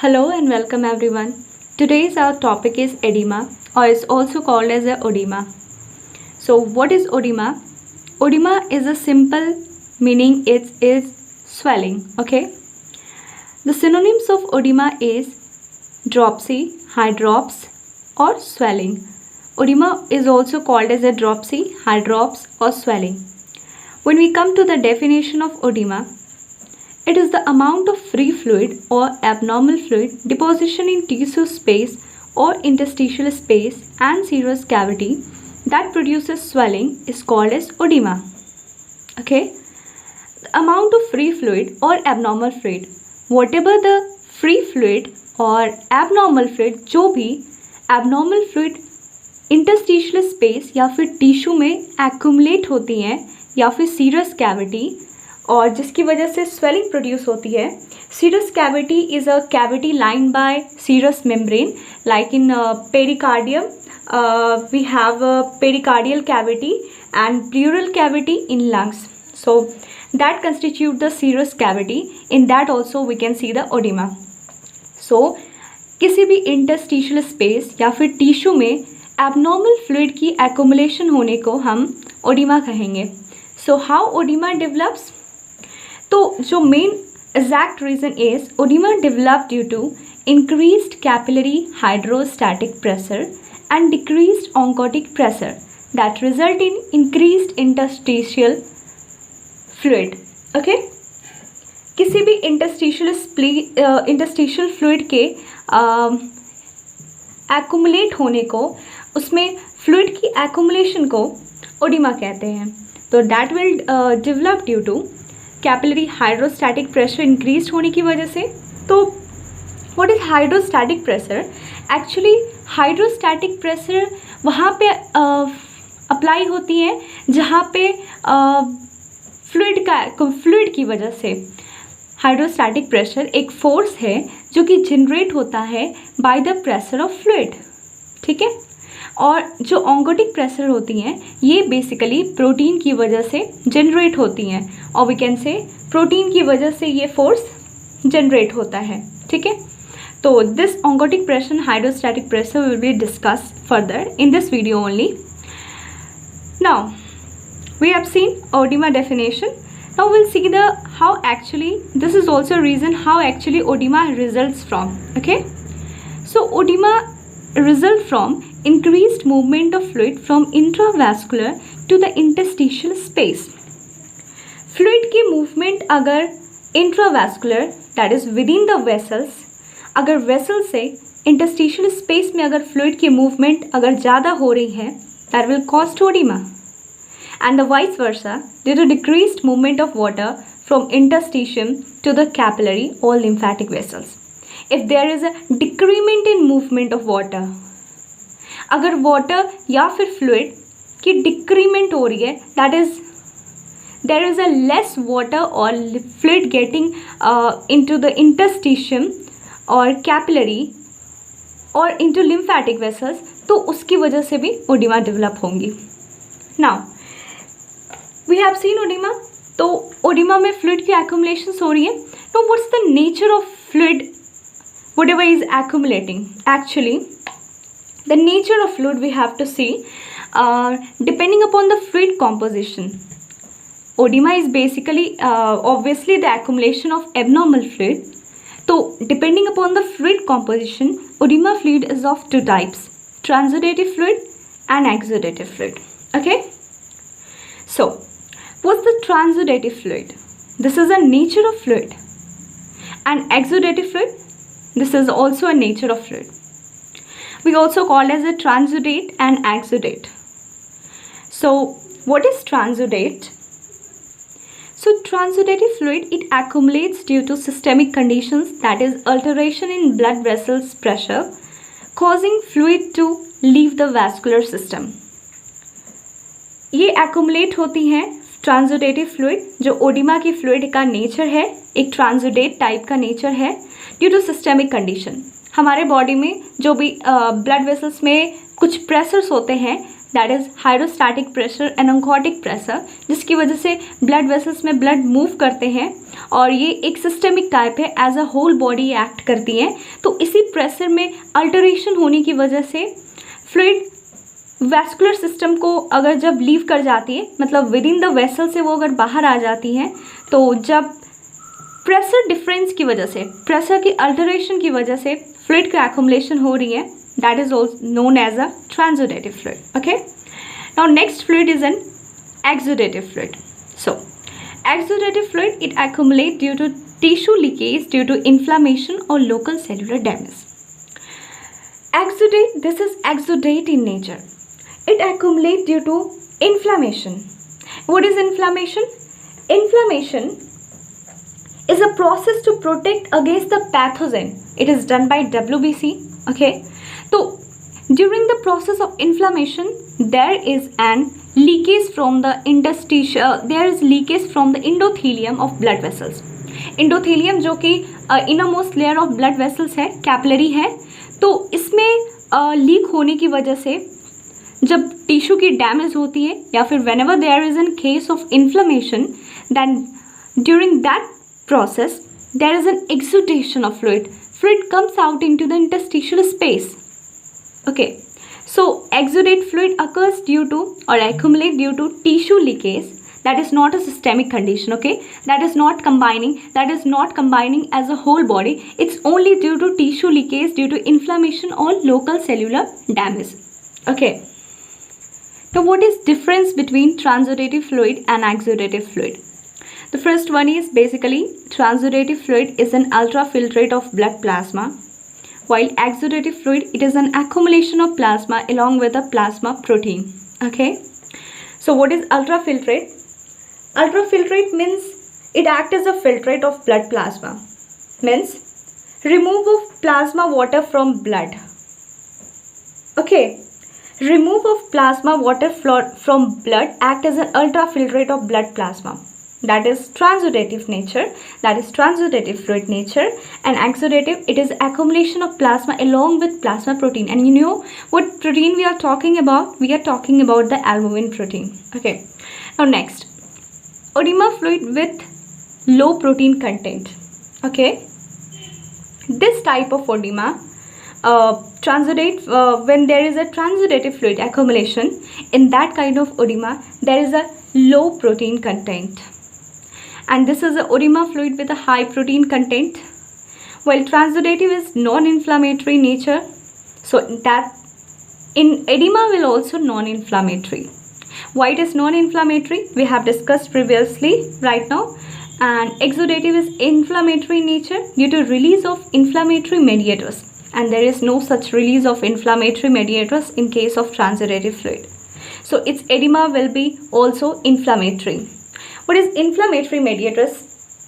Hello and welcome everyone. Today's our topic is edema or is also called as a oedema. So what is oedema? Oedema is a simple meaning it is swelling, okay? The synonyms of oedema is dropsy, hydrops or swelling. Oedema is also called as a dropsy, hydrops or swelling. When we come to the definition of oedema, it is the amount of free fluid or abnormal fluid deposition in tissue space or interstitial space and serous cavity that produces swelling is called as oedema. Okay? The amount of free fluid or abnormal fluid. Whatever the free fluid or abnormal fluid, जो भी abnormal fluid interstitial space या फिर tissue में accumulate होती हैं या फिर serous cavity और जिसकी वजह से स्वेलिंग प्रोड्यूस होती है. Serous cavity is a cavity line by serous membrane like in pericardium we have pericardial cavity and pleural cavity in lungs. So that constitute the serous cavity. In that also we can see the oedema. So किसी भी interstitial space या फिर tissue में abnormal fluid की accumulation होने को हम oedema कहेंगे. So how oedema develops? तो जो main exact reason is oedema develop due to increased capillary hydrostatic pressure and decreased oncotic pressure that result in increased interstitial fluid. Okay, किसी भी interstitial fluid के accumulate होने को, उसमें fluid की accumulation को ओडिमा कहते हैं. तो that will develop due to capillary hydrostatic pressure increase होने की वजह से. तो what is hydrostatic pressure? Actually hydrostatic pressure वहाँ पे अप्लाई होती है जहाँ पे फ्लूइड की वजह से. हाइड्रोस्टैटिक प्रेशर एक फोर्स है जो कि जनरेट होता है by the pressure of fluid. ठीक है. और जो ऑन्कोटिक प्रेशर होती हैं ये बेसिकली प्रोटीन की वजह से जनरेट होती हैं और वी कैन से प्रोटीन की वजह से ये फोर्स जनरेट होता है. ठीक है. तो this oncotic pressure hydrostatic pressure will be discuss further in this video only. Now we have seen oedema definition. Now we'll see the how actually this is also reason how actually oedema results from. Okay, so oedema result from increased movement of fluid from intravascular to the interstitial space. Fluid की movement अगर intravascular that is within the vessels, अगर vessel से interstitial space में अगर fluid की movement अगर ज़्यादा हो रही है that will cause oedema. And the vice versa due to decreased movement of water from interstitium to the capillary or lymphatic vessels. If there is a decrement in movement of water, अगर water या फिर fluid की decrement हो रही है, that is there is a less water or fluid getting into the interstitium or capillary or into lymphatic vessels, तो उसकी वजह से भी ओडिमा डेवलप होंगी. Now we have seen oedema. तो ओडिमा में फ्लूइड की एक्युमुलेशंस हो रही है. तो what's the nature of fluid whatever is accumulating? Actually the nature of fluid we have to see depending upon the fluid composition. Oedema is basically obviously the accumulation of abnormal fluid. तो depending upon the fluid composition oedema fluid is of two types, transudative fluid and exudative fluid. Okay, so what's the transudative fluid? This is a nature of fluid. And exudative fluid, this is also a nature of fluid. We also call as a transudate and exudate. So what is transudate? So transudative fluid, it accumulates due to systemic conditions, that is alteration in blood vessels pressure causing fluid to leave the vascular system. ये accumulate होती हैं ट्रांसुडेटिव fluid. जो oedema की fluid का nature है एक transudate type का nature है ड्यू टू सिस्टेमिक कंडीशन. हमारे बॉडी में जो भी ब्लड वेसल्स में कुछ प्रेशर्स होते हैं that is hydrostatic pressure and oncotic pressure, जिसकी वजह से ब्लड वेसल्स में ब्लड मूव करते हैं और ये एक सिस्टेमिक टाइप है, as a whole body act करती है। तो इसी प्रेशर में अल्टरेशन होने की वजह से फ्लूइड वैस्कुलर सिस्टम को अगर जब लीव कर जाती है, मतलब विद इन द वेसल से वो अगर बाहर आ जाती है, तो जब प्रेशर डिफरेंस की वजह से, प्रेशर की अल्टरेशन की वजह से फ्लूइड की एक्युमुलेशन हो रही है, that is also known as a transudative fluid. Okay, now next fluid is an exudative fluid. So exudative fluid, it accumulates due to tissue leakage due to inflammation or local cellular damage. Exudate, this is exudate in nature. It accumulates due to inflammation. What is inflammation? Inflammation is a process to protect against the pathogen. It is done by WBC. Okay, so during the process of inflammation, there is an leakage from the interstitial, there is leakage from the endothelium of blood vessels. Endothelium जो कि innermost layer of blood vessels है, capillary है, तो इसमें leak होने की वजह से जब टिश्यू की डैमेज होती है या फिर whenever there is an case of inflammation, then during that process there is an exudation of fluid. Fluid comes out into the interstitial space. Okay, so exudate fluid occurs due to or accumulate due to tissue leakage. That is not a systemic condition. Okay, that is not combining as a whole body. It's only due to tissue leakage due to inflammation or local cellular damage. Okay, now what is difference between transudative fluid and exudative fluid? The first one is basically transudative fluid is an ultrafiltrate of blood plasma, while exudative fluid, it is an accumulation of plasma along with a plasma protein. Okay, so what is ultrafiltrate? Ultrafiltrate means it acts as a filtrate of blood plasma, means remove of plasma water from blood. Okay, remove of plasma water from blood act as an ultrafiltrate of blood plasma. That is transudative nature, that is transudative fluid nature. And exudative, it is accumulation of plasma along with plasma protein. And you know what protein we are talking about? We are talking about the albumin protein. Okay, now next, edema fluid with low protein content. Okay, this type of edema transudate, when there is a transudative fluid accumulation, in that kind of edema there is a low protein content, and this is a edema fluid with a high protein content, while transudative is non-inflammatory nature. So that in edema will also non-inflammatory. Why it is non-inflammatory? We have discussed previously right now. And exudative is inflammatory nature due to release of inflammatory mediators, and there is no such release of inflammatory mediators in case of transudative fluid. So its edema will be also inflammatory. What is inflammatory mediators?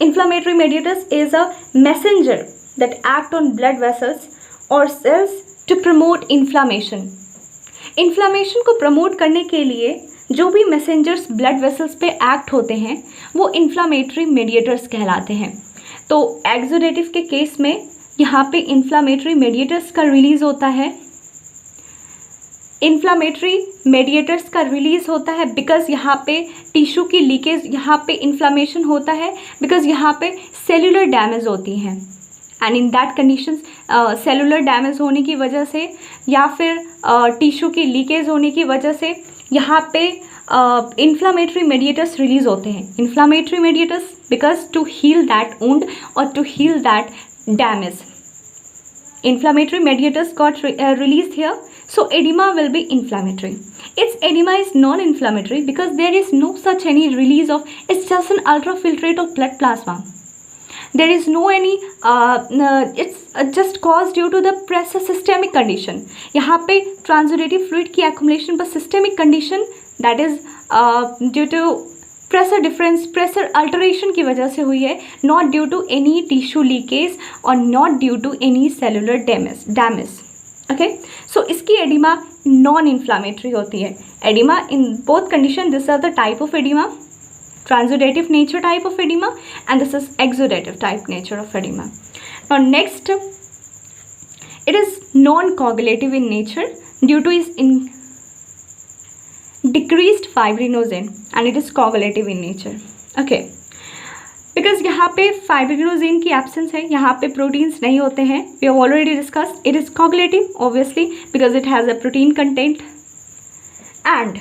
Inflammatory mediators is a messenger that act on blood vessels or cells to promote inflammation. Inflammation को promote करने के लिए जो भी messengers blood vessels पे act होते हैं वो inflammatory mediators कहलाते हैं. तो exudative के केस में यहाँ पे inflammatory mediators का release होता है. इन्फ्लामेटरी मेडिएटर्स का रिलीज होता है बिकॉज यहाँ पे टिश्यू की लीकेज, यहाँ पे इन्फ्लामेशन होता है बिकॉज यहाँ पे सेलुलर डैमेज होती हैं, and in that conditions cellular damage होने की वजह से या फिर टिश्यू की लीकेज होने की वजह से यहाँ पे इन्फ्लामेटरी मेडिएटर्स रिलीज होते हैं. Inflammatory mediators because to heal that wound और to heal that damage. Inflammatory mediators got released here, so edema will be inflammatory. Its edema is non-inflammatory because there is no such any release of, it's just an ultrafiltrate of blood plasma. There is no any it's just caused due to the pressure systemic condition. यहाँ पे transudative fluid की accumulation पर systemic condition, that is due to pressure difference, pressure alteration की वजह से हुई है, not due to any tissue leakage और not due to any cellular damage. Okay, so इसकी एडिमा नॉन इन्फ्लामेटरी होती है. Edema in both condition, this are the type of edema, transudative nature type of edema, and this is exudative type nature of edema. Now next, it is non-coagulative in nature due to its decreased fibrinogen and it is coagulative in nature. Okay, because यहाँ पे fibrinogen की absence है, यहाँ पे proteins नहीं होते हैं. We have already discuss. It is coagulative obviously because it has a protein content and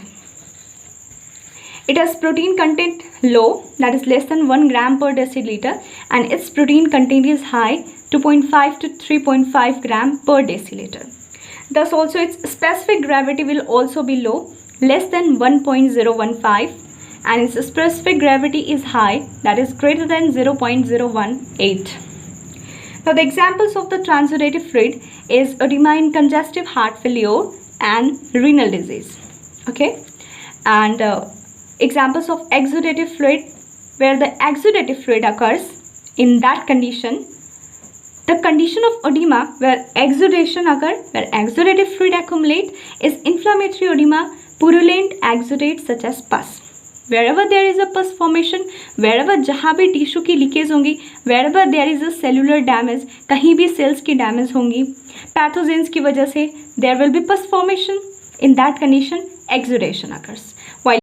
it has protein content low, that is less than 1 gram per deciliter, and its protein content is high, 2.5 to 3.5 gram per deciliter. Thus also its specific gravity will also be low, less than 1.015, and its specific gravity is high, that is greater than 0.018. Now the examples of the transudative fluid is edema in congestive heart failure and renal disease. Okay, and examples of exudative fluid, where the exudative fluid occurs, in that condition, the condition of edema where exudation occurs, where exudative fluid accumulate, is inflammatory edema, purulent exudates such as pus. Wherever there is a pus formation, wherever जहाँ भी tissue की leakage होंगी, wherever there is a cellular damage, कहीं भी sales की damage होंगी pathogens की वजह से, there will be pus formation. In that condition exudation occurs. While